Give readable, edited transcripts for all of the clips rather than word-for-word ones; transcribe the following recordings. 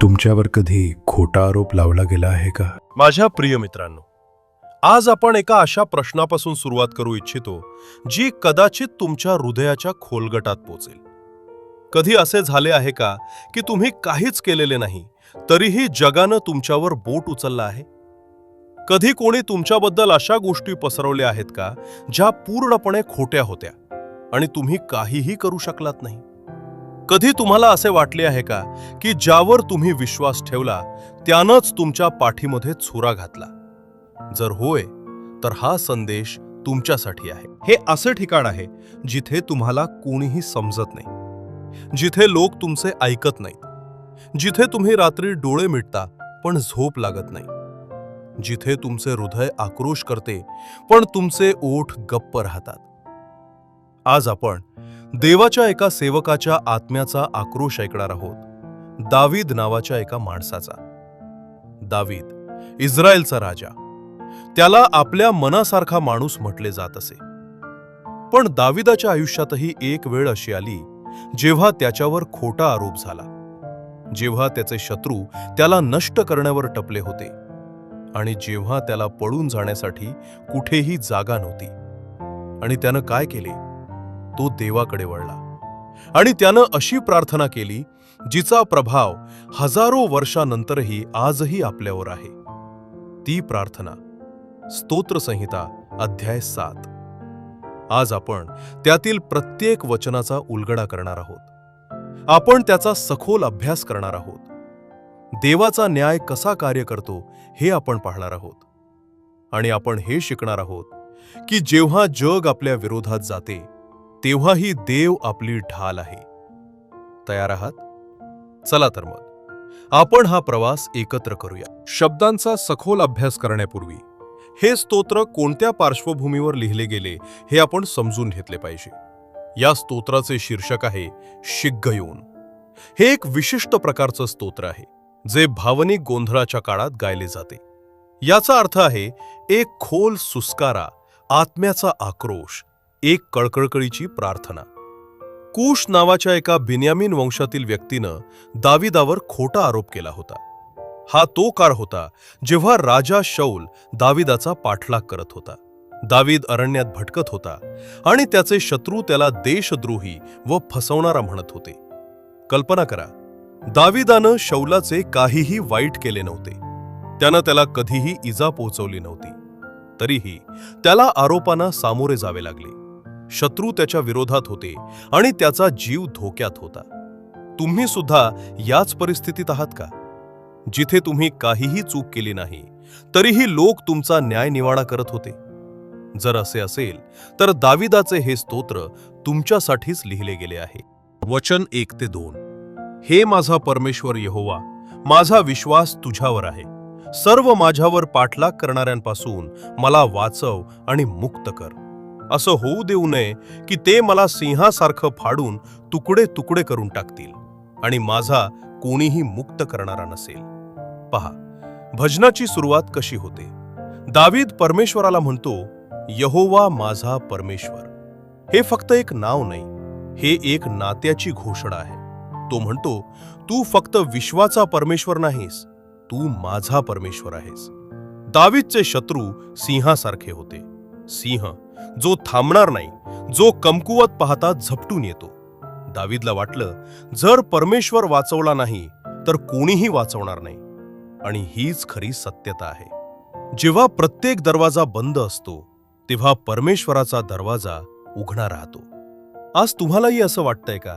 तुमच्यावर कधी खोटा आरोप लावला गेला आहे का? माझ्या प्रिय मित्रांनो, आज आपण एका अशा प्रश्नापासून सुरुवात करू इच्छितो जी कदाचित तुमच्या हृदयाच्या खोलगटात पोचेल. कधी असे झाले आहे का की तुम्ही काहीच केलेले नाही तरीही जगानं तुमच्यावर बोट उचललं आहे? कधी कोणी तुमच्याबद्दल अशा गोष्टी पसरवल्या आहेत का ज्या पूर्णपणे खोट्या होत्या आणि तुम्ही काहीही करू शकलात नाही? कधी तुम्हाला असे वाटले आहे का की ज्यावर तुम्ही विश्वास ठेवला त्यानंच तुमच्या पाठीमध्ये छुरा घातला? जर होय तर हा संदेश तुमच्यासाठी आहे. हे असे ठिकाण आहे जिथे तुम्हाला कोणीही समजत नाही, जिथे लोक तुमचे ऐकत नाहीत, जिथे तुम्ही रात्री डोळे मिटता पण झोप लागत नाही, जिथे तुमचे हृदय आक्रोश करते पण तुमचे ओठ गप्प राहतात. आज आपण देवाच्या एका सेवकाच्या आत्म्याचा आक्रोश ऐकणार आहोत, दावीद नावाच्या एका माणसाचा. दावीद इस्रायलचा राजा. त्याला आपल्या मनासारखा माणूस म्हटले जात असे. पण दाविदाच्या आयुष्यातही एक वेळ अशी आली जेव्हा त्याच्यावर खोटा आरोप झाला, जेव्हा त्याचे शत्रू त्याला नष्ट करण्यावर टपले होते आणि जेव्हा त्याला पळून जाण्यासाठी कुठेही जागा नव्हती. आणि त्यानं काय केले? तो देवाकडे वळला आणि त्यानं अशी प्रार्थना केली जिचा प्रभाव हजारो वर्षानंतरही आजही आपल्यावर आहे. ती प्रार्थना स्तोत्रसंहिता अध्याय 7. आज आपण त्यातील प्रत्येक वचनाचा उलगडा करणार आहोत. आपण त्याचा सखोल अभ्यास करणार आहोत. देवाचा न्याय कसा कार्य करतो हे आपण पाहणार आहोत. आणि आपण हे शिकणार आहोत की जेव्हा जग आपल्या विरोधात जाते तेव्हाही देव आपली ढाल आहे. तयार आहात? चला तर मग आपण हा प्रवास एकत्र करूया. शब्दांचा सखोल अभ्यास करण्यापूर्वी हे स्तोत्र कोणत्या पार्श्वभूमीवर लिहिले गेले हे आपण समजून घेतले पाहिजे. या स्तोत्राचे शीर्षक आहे शिग्गयोन. हे एक विशिष्ट प्रकारचं स्तोत्र आहे जे भावनिक गोंधळाच्या काळात गायले जाते. याचा अर्थ आहे एक खोल सुस्कारा, आत्म्याचा आक्रोश, एक कळकळकळीची प्रार्थना. कूश नावाच्या एका बिन्यामीन वंशातील व्यक्तीनं दाविदावर खोटा आरोप केला होता. हा तो काळ होता जेव्हा राजा शौल दाविदाचा पाठलाग करत होता. दावीद अरण्यात भटकत होता आणि त्याचे शत्रू त्याला देशद्रोही व फसवणारा म्हणत होते. कल्पना करा, दाविदानं शौलाचे काहीही वाईट केले नव्हते. त्यानं त्याला कधीही इजा पोहोचवली नव्हती. तरीही त्याला आरोपांना सामोरे जावे लागले. शत्रू त्याच्या विरोधात होते आणि त्याचा जीव धोक्यात होता. तुम्ही सुद्धा याच परिस्थितीत आहात का, जिथे तुम्ही काहीही चूक केली नाही तरीही लोक तुमचा न्याय निवाडा करत होते? जर असे असेल तर दाविदाचे हे स्तोत्र तुमच्यासाठीच लिहिले गेले आहे. वचन 1 ते 2. हे माझा परमेश्वर यहोवा, माझा विश्वास तुझ्यावर आहे. सर्व माझ्यावर पाठलाग करणाऱ्यांपासून मला वाचव आणि मुक्त कर. असं होऊ देऊ नये की ते मला सिंहासारखं फाडून तुकडे तुकडे करून टाकतील आणि माझा कोणीही मुक्त करणारा नसेल. पहा, भजनाची सुरुवात कशी होते. दावीद परमेश्वराला म्हणतो, यहोवा माझा परमेश्वर. हे फक्त एक नाव नाही, हे एक नात्याची घोषणा आहे. तो म्हणतो, तू फक्त विश्वाचा परमेश्वर नाहीस, तू माझा परमेश्वर आहेस. दावीदचे शत्रू सिंहासारखे होते. सिंह जो थांबणार नाही, जो कमकुवत पाहता झपटून येतो. दावीदला वाटलं, जर परमेश्वर वाचवला नाही तर कोणीही वाचवणार नाही. आणि हीच खरी सत्यता आहे. जेव्हा प्रत्येक दरवाजा बंद असतो तेव्हा परमेश्वराचा दरवाजा उघडा राहतो. आज तुम्हालाही असं वाटतंय का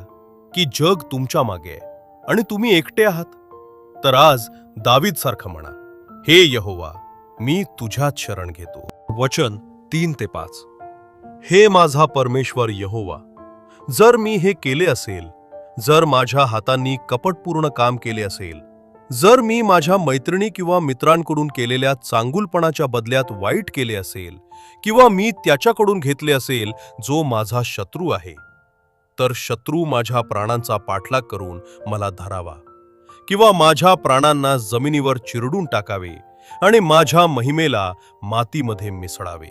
की जग तुमच्या मागे आहे आणि तुम्ही एकटे आहात? तर आज दावीद सारखं म्हणा, हे यहोवा, मी तुझ्यात शरण घेतो. वचन 3 ते 5. हे माझा परमेश्वर यहोवा, जर मी हे केले असेल, जर माझ्या हातांनी कपटपूर्ण काम केले असेल, जर मी माझ्या मैत्रिणी किंवा मित्रांकडून केलेल्या चांगुलपणाच्या बदल्यात वाईट केले असेल किंवा मी त्याच्याकडून घेतले असेल जो माझा शत्रू आहे, तर शत्रू माझ्या प्राणांचा पाठलाग करून मला धरावा किंवा माझ्या प्राणांना जमिनीवर चिरडून टाकावे आणि माझ्या महिमेला मातीमध्ये मिसळावे.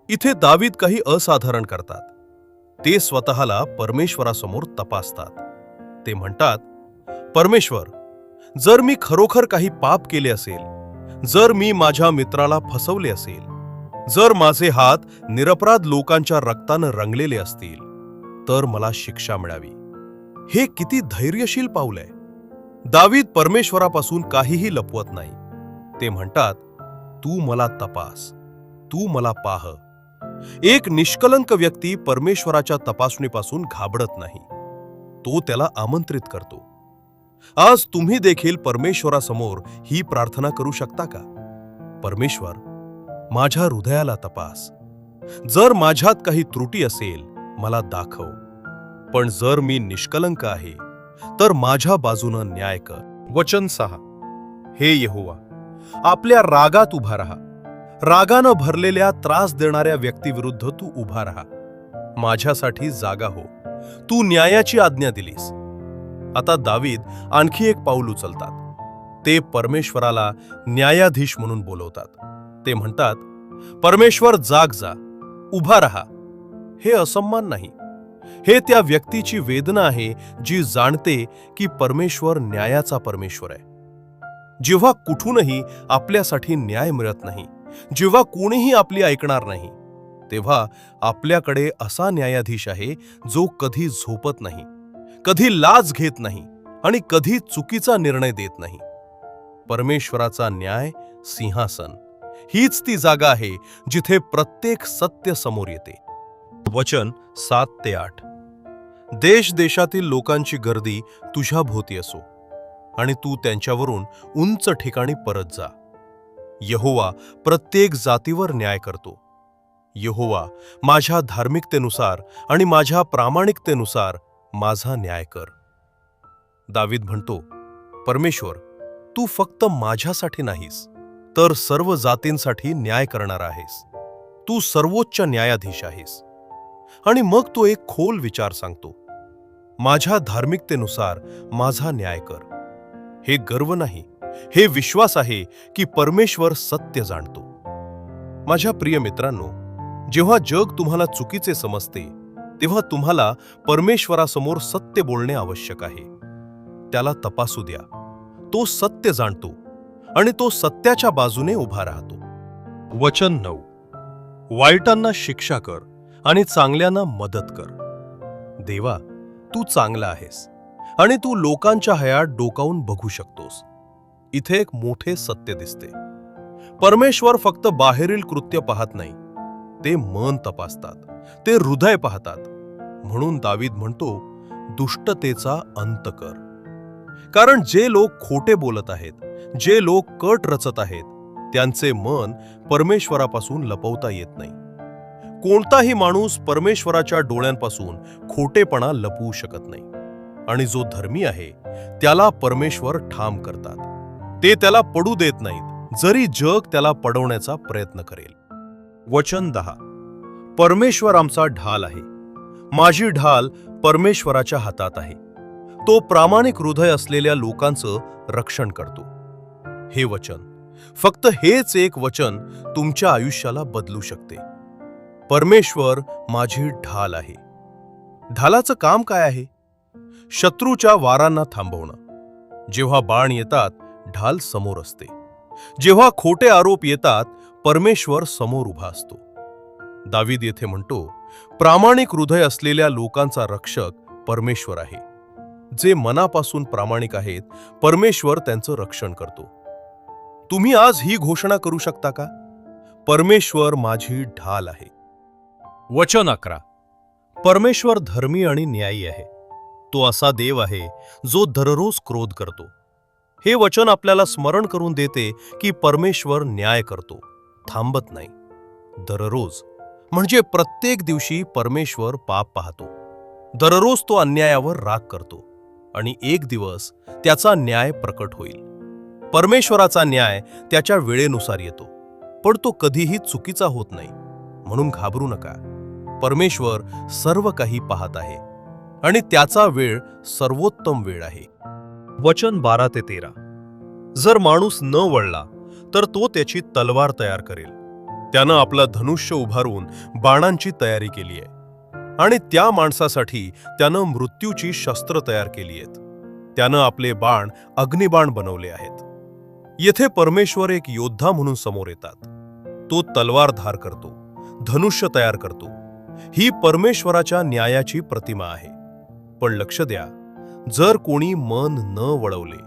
इथे दावीद काही असाधारण करतात. ते स्वतःला परमेश्वरासमोर तपासतात. ते म्हणतात, परमेश्वर, जर मी खरोखर काही पाप केले असेल, जर मी माझ्या मित्राला फसवले असेल, जर माझे हात निरपराध लोकांच्या रक्तानं रंगलेले असतील, तर मला शिक्षा मिळावी. हे किती धैर्यशील पाऊल आहे. दावीद परमेश्वरापासून काहीही लपवत नाही. ते म्हणतात, तू मला तपास, तू मला पाह. एक निष्कलंक व्यक्ती परमेश्वराच्या तपासणीपासून घाबरत नाही. तो त्याला आमंत्रित करतो. आज तुम्ही देखील परमेश्वरासमोर ही प्रार्थना करू शकता का? परमेश्वर, माझ्या हृदयाला तपास. जर माझ्यात काही त्रुटी असेल, मला दाखव. पण जर मी निष्कलंक आहे, तर माझ्या बाजूनं न्याय कर. वचन 6. हे यहोवा, आपल्या रागात उभा राहा. रागानं भरलेल्या त्रास देणाऱ्या व्यक्तीविरुद्ध तू उभा राहा. माझ्यासाठी जागा हो. तू न्यायाची आज्ञा दिलीस. आता दावीद आणखी एक पाऊल उचलतात. ते परमेश्वराला न्यायाधीश म्हणून बोलवतात. ते म्हणतात, परमेश्वर, जाग जा, उभा रहा. हे असम्मान नाही. हे त्या व्यक्तीची वेदना आहे जी जाणते की परमेश्वर न्यायाचा परमेश्वर आहे. जेव्हा कुठूनही आपल्यासाठी न्याय मिळत नाही, जेव्हा कोणीही आपली ऐकणार नाही, तेव्हा आपल्याकडे असा न्यायाधीश आहे जो कधी झोपत नाही, कधी लाज घेत नाही आणि कधी चुकीचा निर्णय देत नाही. परमेश्वराचा न्याय सिंहासन हीच ती जागा आहे जिथे प्रत्येक सत्य समोर येते. वचन 7 ते 8. देश देशातील लोकांची गर्दी तुझ्या भोवती असो आणि तू त्यांच्यावरून उंच ठिकाणी परत जा. यहोवा प्रत्येक जातीवर न्याय करतो. यहोवा, माझ्या धार्मिकतेनुसार आणि माझ्या प्रामाणिकतेनुसार माझा न्याय कर. दावीद म्हणतो, परमेश्वर, तू फक्त माझ्यासाठी नाहीस, तर सर्व जातींसाठी न्याय करणार आहेस. तू सर्वोच्च न्यायाधीश आहेस. आणि मग तो एक खोल विचार सांगतो, माझ्या धार्मिकतेनुसार माझा न्याय कर. हे गर्व नाही, हे विश्वास आहे की परमेश्वर सत्य जाणतो. माझ्या प्रिय मित्रांनो, जेव्हा जग तुम्हाला चुकीचे समजते, तेव्हा तुम्हाला परमेश्वरासमोर सत्य बोलणे आवश्यक आहे. त्याला तपासू द्या. तो सत्य जाणतो आणि तो सत्याच्या बाजूने उभा राहतो. वचन 9. वाईटांना शिक्षा कर आणि चांगल्यांना मदत कर. देवा, तू चांगला आहेस आणि तू लोकांच्या हयात डोकावून बघू शकतोस. इथे एक मोठे सत्य दिसते. परमेश्वर फक्त बाहेरील कृत्य पाहत नाही, ते मन तपासतात, ते हृदय पाहतात. म्हणून दावीद म्हणतो, दुष्टतेचा अंत कर. कारण जे लोक खोटे बोलत आहेत, जे लोक कट रचत आहेत, त्यांचे मन परमेश्वरापासून लपवता येत नाही. कोणताही माणूस परमेश्वराच्या डोळ्यांपासून खोटेपणा लपवू शकत नाही. आणि जो धर्मी आहे त्याला परमेश्वर ठाम करतात. ते त्याला पडू देत नाहीत, जरी जग त्याला पडवण्याचा प्रयत्न करेल. वचन 10. परमेश्वर आमचा ढाल आहे. माझी ढाल परमेश्वराच्या हातात आहे. तो प्रामाणिक हृदय असलेल्या लोकांचं रक्षण करतो. हे वचन, फक्त हेच एक वचन तुमच्या आयुष्याला बदलू शकते. परमेश्वर माझी ढाल आहे. ढालाचं काम काय आहे? शत्रूच्या वारांना थांबवणं. जेव्हा बाण येतात, ढाल समोर असते. जेव्हा खोटे आरोप येतात, परमेश्वर समोर उभा असतो. दावीद येथे म्हणतो, प्रामाणिक हृदय असलेल्या लोकांचा रक्षक परमेश्वर आहे. जे मनापासून प्रामाणिक आहेत, परमेश्वर त्यांचं रक्षण करतो. तुम्ही आज ही घोषणा करू शकता का? परमेश्वर माझी ढाल आहे. वचन 11. परमेश्वर धर्मी आणि न्यायी आहे. तो असा देव आहे जो दररोज क्रोध करतो. हे वचन आपल्याला स्मरण करून देते की परमेश्वर न्याय करतो, थांबत नाही. दररोज म्हणजे प्रत्येक दिवशी परमेश्वर पाप पाहतो. दररोज तो अन्यायावर राग करतो आणि एक दिवस त्याचा न्याय प्रकट होईल. परमेश्वराचा न्याय त्याच्या वेळेनुसार येतो, पण तो कधीही चुकीचा होत नाही. म्हणून घाबरू नका. परमेश्वर सर्व काही पाहत आहे आणि त्याचा वेळ सर्वोत्तम वेळ आहे. वचन 12 ते 13. जर माणूस न वळला तर तो त्याची तलवार तयार करेल. त्यानं आपला धनुष्य उभारून बाणांची तयारी केली आहे आणि त्या माणसासाठी त्यानं मृत्यूची शस्त्र तयार केली आहेत. त्यानं आपले बाण अग्निबाण बनवले आहेत. येथे परमेश्वर एक योद्धा म्हणून समोर येतात. तो तलवार धार करतो, धनुष्य तयार करतो. ही परमेश्वराच्या न्यायाची प्रतिमा आहे. पण लक्ष द्या, जर कोणी मन न वळवले,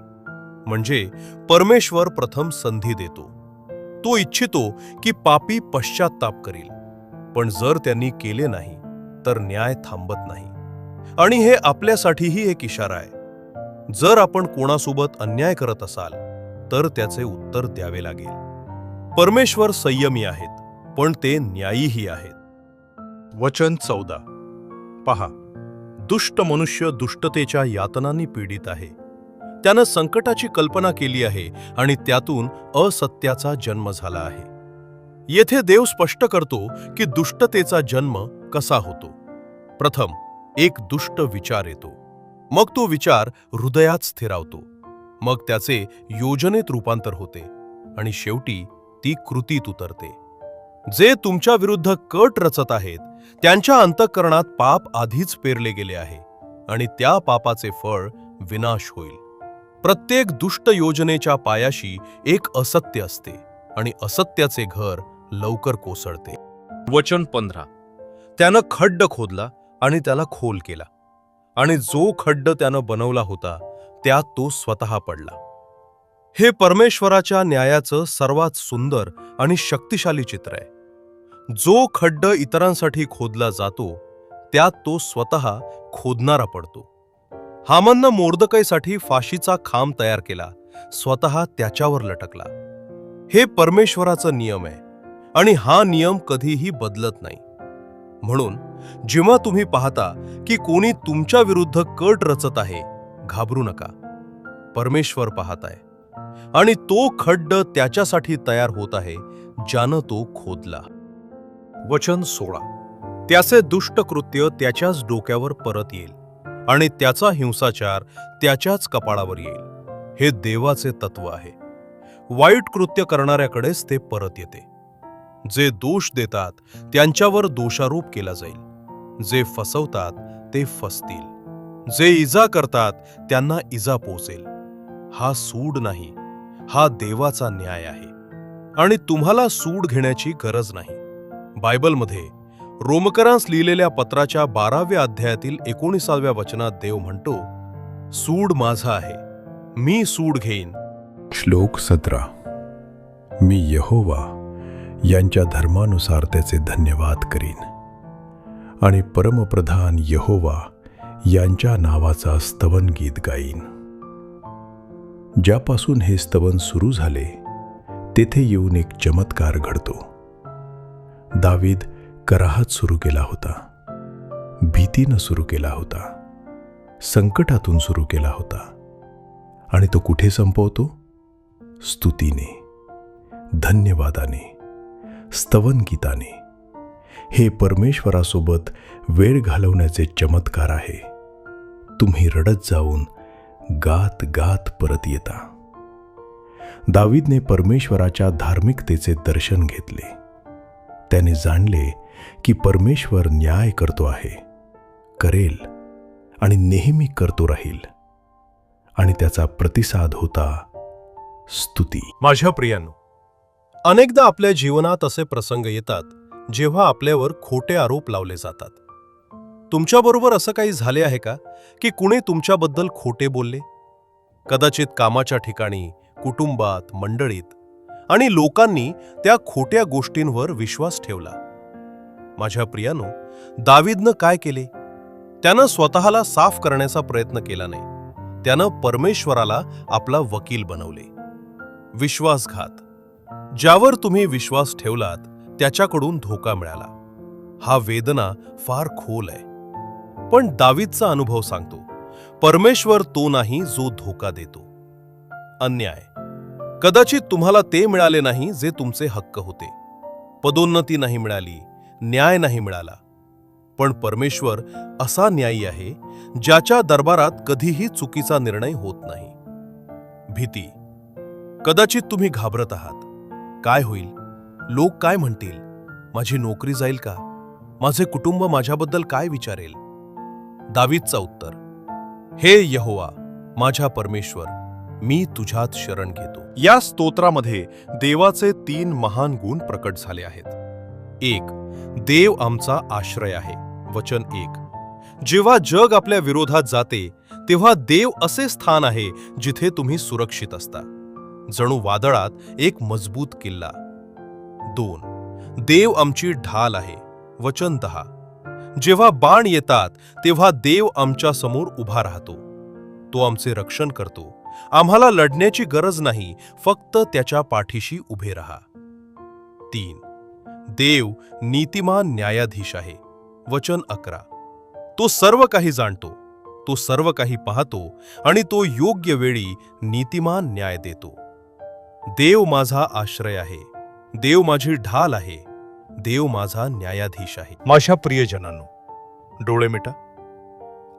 म्हणजे परमेश्वर प्रथम संधी देतो. तो इच्छितो की पापी पश्चात्ताप करील, पण जर त्यांनी केले नाही तर न्याय थांबत नाही. आणि हे आपल्यासाठीही एक इशारा आहे. जर आपण कोणासोबत अन्याय करत असाल तर त्याचे उत्तर द्यावे लागेल. परमेश्वर संयमी आहेत, पण ते न्यायीही आहेत. वचन 14. पहा, दुष्ट मनुष्य दुष्टतेच्या यातनांनी पीडित आहे. त्यानं संकटाची कल्पना केली आहे आणि त्यातून असत्याचा जन्म झाला आहे. येथे देव स्पष्ट करतो की दुष्टतेचा जन्म कसा होतो. प्रथम एक दुष्ट विचार येतो, मग तो विचार हृदयात स्थिरावतो, मग त्याचे योजनेत रूपांतर होते आणि शेवटी ती कृतीत उतरते. जे तुमच्या विरुद्ध कट रचत आहेत त्यांच्या अंतःकरणात पाप आधीच पेरले गेले आहे आणि त्या पापाचे फळ विनाश होईल. प्रत्येक दुष्ट योजनेच्या पायाशी एक असत्य असते आणि असत्याचे घर लवकर कोसळते. वचन 15. त्यानं खड्ड खोदला आणि त्याला खोल केला, आणि जो खड्ड त्यानं बनवला होता त्यात तो स्वतः पडला. हे परमेश्वराच्या न्यायाचं सर्वात सुंदर आणि शक्तिशाली चित्र आहे. जो खड्ड इतरांसाठी खोदला जातो त्यात तो स्वतः खोदणारा पडतो. हामाननं मोर्दकैसाठी फाशीचा खांब तयार केला, स्वतः त्याच्यावर लटकला. हे परमेश्वराचा नियम आहे आणि हा नियम कधीही बदलत नाही. म्हणून जेव्हा तुम्ही पाहता की कोणी तुमच्या विरुद्ध कट रचत आहे, घाबरू नका. परमेश्वर पाहत आहे आणि तो खड्ड त्याच्यासाठी तयार होत आहे ज्यानं तो खोदला. वचन 16. त्याचे दुष्ट कृत्य त्याच्याच डोक्यावर परत येईल आणि त्याचा हिंसाचार त्याच्याच कपाळावर येईल. हे देवाचे तत्व आहे. वाईट कृत्य करणाऱ्याकडेच ते परत येते. जे दोष देतात त्यांच्यावर दोषारोप केला जाईल. जे फसवतात ते फसतील. जे इजा करतात त्यांना इजा पोचेल. हा सूड नाही, हा देवाचा न्याय आहे आणि तुम्हाला सूड घेण्याची गरज नाही. बायबलमध्ये रोमकरांस लिहिलेल्या पत्राच्या 12व्या अध्यायातील 19व्या वचनात देव म्हणतो, सूड माझा आहे, मी सूड घेईन. श्लोक 17. मी यहोवा यांच्या धर्मानुसार त्याचे धन्यवाद करीन आणि परमप्रधान यहोवा यांच्या नावाचा स्तवन गीत गाईन. ज्यापासून हे स्तवन सुरू झाले तेथे येऊन एक चमत्कार घडतो. दावीद कराहात सुरू केला होता, भीतीनं सुरू केला होता, संकटातून सुरू केला होता, आणि तो कुठे संपवतो? स्तुतीने, धन्यवादाने, स्तवन गीताने. हे परमेश्वरासोबत वेळ घालवण्याचे चमत्कार आहे. तुम्ही रडत जाऊन गात गात परत येता. दावीदने परमेश्वराच्या धार्मिकतेचे दर्शन घेतले. त्याने जाणले की परमेश्वर न्याय करतो आहे, करेल आणि नेहमी करतो राहील, आणि त्याचा प्रतिसाद होता स्तुती. माझ्या प्रियांनो, अनेकदा आपल्या जीवनात असे प्रसंग येतात जेव्हा आपल्यावर खोटे आरोप लावले जातात. तुमच्याबरोबर असं काही झाले आहे का की कुणी तुमच्याबद्दल खोटे बोलले? कदाचित कामाच्या ठिकाणी, कुटुंबात, मंडळीत, आणि लोकांनी त्या खोट्या गोष्टींवर विश्वास ठेवला. माझ्या प्रियानो, दावीदनं काय केले? त्यानं स्वतःला साफ करण्याचा प्रयत्न केला नाही. त्यानं परमेश्वराला आपला वकील बनवले. विश्वासघात. ज्यावर तुम्ही विश्वास ठेवलात त्याच्याकडून धोका मिळाला. हा वेदना फार खोल आहे. पण दावीदचा अनुभव सांगतो, परमेश्वर तो नाही जो धोका देतो. अन्याय. कदाचित तुम्हाला ते मिळाले नाही जे तुमचे हक्क होते. पदोन्नती नाही मिळाली, न्याय नाही मिळाला. पण परमेश्वर असा न्यायी आहे ज्याच्या दरबारात कधीही चुकीचा निर्णय होत नाही. भीती. कदाचित तुम्ही घाबरत आहात. काय होईल? लोक काय म्हणतील? माझी नोकरी जाईल का? माझे कुटुंब माझ्याबद्दल काय विचारेल? दावीदचा उत्तर, हे यहोवा, माझ्या परमेश्वर, मी तुझ्यात शरण घेतो. या स्तोत्रामध्ये देवाचे 3 महान गुण प्रकट झाले आहेत. 1. देव आमचा आश्रय आहे. वचन 1. जेव्हा जग आपल्या विरोधात जाते तेव्हा देव असे स्थान आहे जिथे तुम्ही सुरक्षित असता, जणू वादळात एक मजबूत किल्ला. 2. देव आमची ढाल आहे. वचन 10. जेव्हा बाण येतात तेव्हा देव आमच्या समोर उभा राहतो. तो आमचे रक्षण करतो. आम्हाला लढण्याची गरज नाही, फक्त त्याच्या पाठीशी उभे राहा. 3. देव नीतिमान न्यायाधीश आहे. वचन 11. तो सर्व काही जाणतो, तो सर्व काही पाहतो आणि तो योग्य वेळी नीतिमान न्याय देतो. देव माझा आश्रय आहे. देव माझी ढाल आहे. देव माझा न्यायाधीश आहे. माझ्या प्रियजनांनो, डोळे मिटा.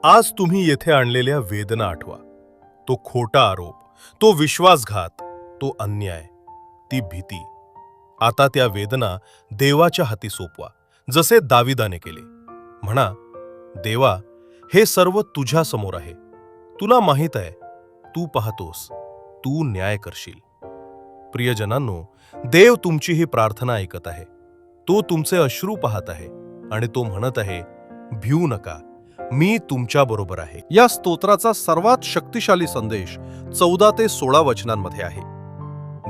आज तुम्ही येथे आणलेल्या वेदना आठवा. तो खोटा आरोप, तो विश्वासघात, तो अन्याय, ती भीती. आता त्या वेदना देवाच्या हाती सोपवा, जसे दाविदाने केले. म्हणा, देवा, हे सर्व तुझ्या समोर आहे. तुला माहित आहे, तू पाहतोस, तू न्याय करशील. प्रियजनांनो, देव तुमची ही प्रार्थना ऐकत आहे. तो तुमचे अश्रू पाहत आहे आणि तो म्हणत आहे, भिऊ नका, मी तुमच्या बरोबर आहे. या स्तोत्राचा सर्वात शक्तिशाली संदेश 14 ते 16 वचनांमध्ये आहे.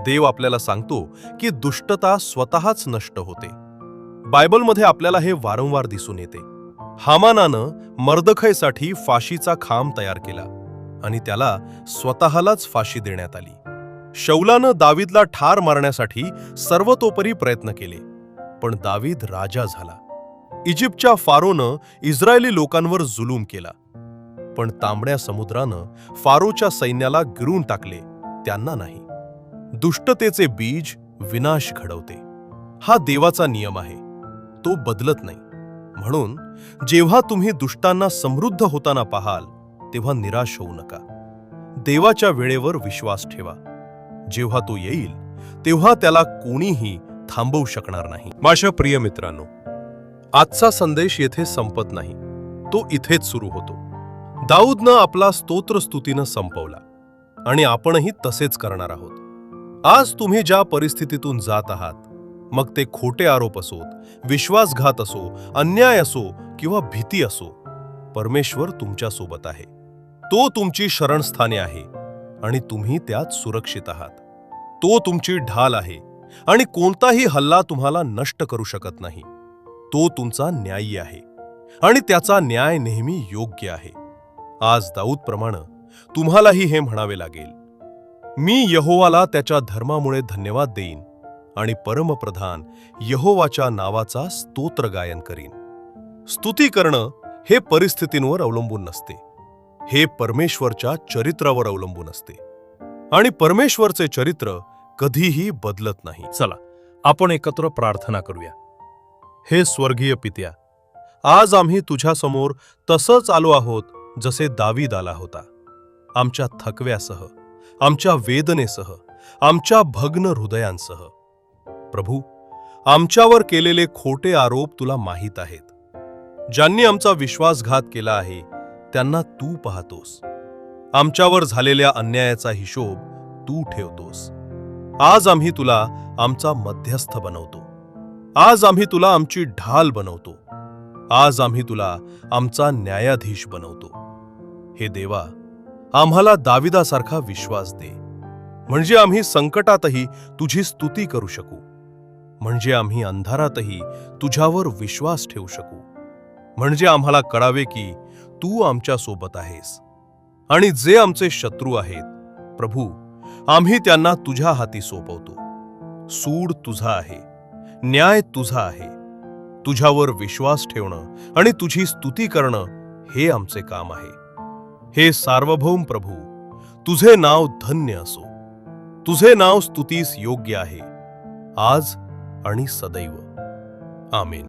देव आपल्याला सांगतो की दुष्टता स्वतःच नष्ट होते. बायबलमध्ये आपल्याला हे वारंवार दिसून येते. हामानानं मर्दखयसाठी फाशीचा खांब तयार केला आणि त्याला स्वतःलाच फाशी देण्यात आली. शौलानं दावीदला ठार मारण्यासाठी सर्वतोपरी प्रयत्न केले, पण दावीद राजा झाला. इजिप्तच्या फारोनं इस्रायली लोकांवर जुलूम केला, पण तांबड्या समुद्रानं फारोच्या सैन्याला गिरून टाकले, त्यांना नाही. दुष्टतेचे बीज विनाश घडवते. हा देवाचा नियम आहे, तो बदलत नाही. म्हणून जेव्हा तुम्ही दुष्टांना समृद्ध होताना पाहाल तेव्हा निराश होऊ नका. देवाच्या वेळेवर विश्वास ठेवा. जेव्हा तो येईल तेव्हा त्याला कोणीही थांबवू शकणार नाही. माझ्या प्रिय मित्रांनो, आजचा संदेश येथे संपत नाही, तो इथेच सुरू होतो. दाऊदनं आपला स्तोत्रस्तुतीनं संपवला आणि आपणही तसेच करणार आहोत. आज तुम्ही ज्या परिस्थितीतून जात आहात, मग ते खोटे आरोप असोत, विश्वासघात असो, अन्याय असो किंवा भीती असो, परमेश्वर तुमच्या सोबत आहे. तो तुमची शरणस्थाने आहे आणि तुम्ही त्यात सुरक्षित आहात. तो तुमची ढाल आहे आणि कोणताही हल्ला तुम्हाला नष्ट करू शकत नाही. तो तुमचा न्यायी आहे आणि त्याचा न्याय नेहमी योग्य आहे. आज दाऊदप्रमाणे तुम्हालाही हे म्हणावे लागेल, मी यहोवाला त्याच्या धर्मामुळे धन्यवाद देईन आणि परमप्रधान यहोवाच्या नावाचा स्तोत्र गायन करीन. स्तुती करणं हे परिस्थितींवर अवलंबून नसते, हे परमेश्वरच्या चरित्रावर अवलंबून असते आणि परमेश्वरचे चरित्र कधीही बदलत नाही. चला, आपण एकत्र प्रार्थना करूया. हे स्वर्गीय पित्या, आज आम्ही तुझ्या समोर तसंच आलो आहोत जसे दावीद आला होता. आमच्या थकव्यासह, आमच्या वेदनेसह, आमच्या भग्न हृदयांसह. प्रभू, आमच्यावर केलेले खोटे आरोप तुला माहीत आहेत. ज्यांनी आमचा विश्वासघात केला आहे त्यांना तू पाहतोस. आमच्यावर झालेल्या अन्यायाचा हिशोब तू ठेवतोस. आज आम्ही तुला आमचा मध्यस्थ बनवतो. आज आम्ही तुला आमची ढाल बनवतो. आज आम्ही तुला आमचा न्यायाधीश बनवतो. हे देवा, आम्हाला दाविदासारखा विश्वास दे, म्हणजे आम्ही संकटातही तुझी स्तुती करू शकू, म्हणजे आम्ही अंधारातही तुझ्यावर विश्वास ठेवू शकू, म्हणजे आम्हाला कळावे की तू आमच्या सोबत आहेस. आणि जे आमचे शत्रू आहेत, प्रभू, आम्ही त्यांना तुझ्या हाती सोपवतो. सूड तुझा आहे, न्याय तुझा आहे. तुझ्यावर विश्वास ठेवणं आणि तुझी स्तुती करणं हे आमचे काम आहे. हे सार्वभौम प्रभू, तुझे नाव धन्य असो. तुझे नाव स्तुतीस योग्य आहे, आज आणि सदैव. आमेन.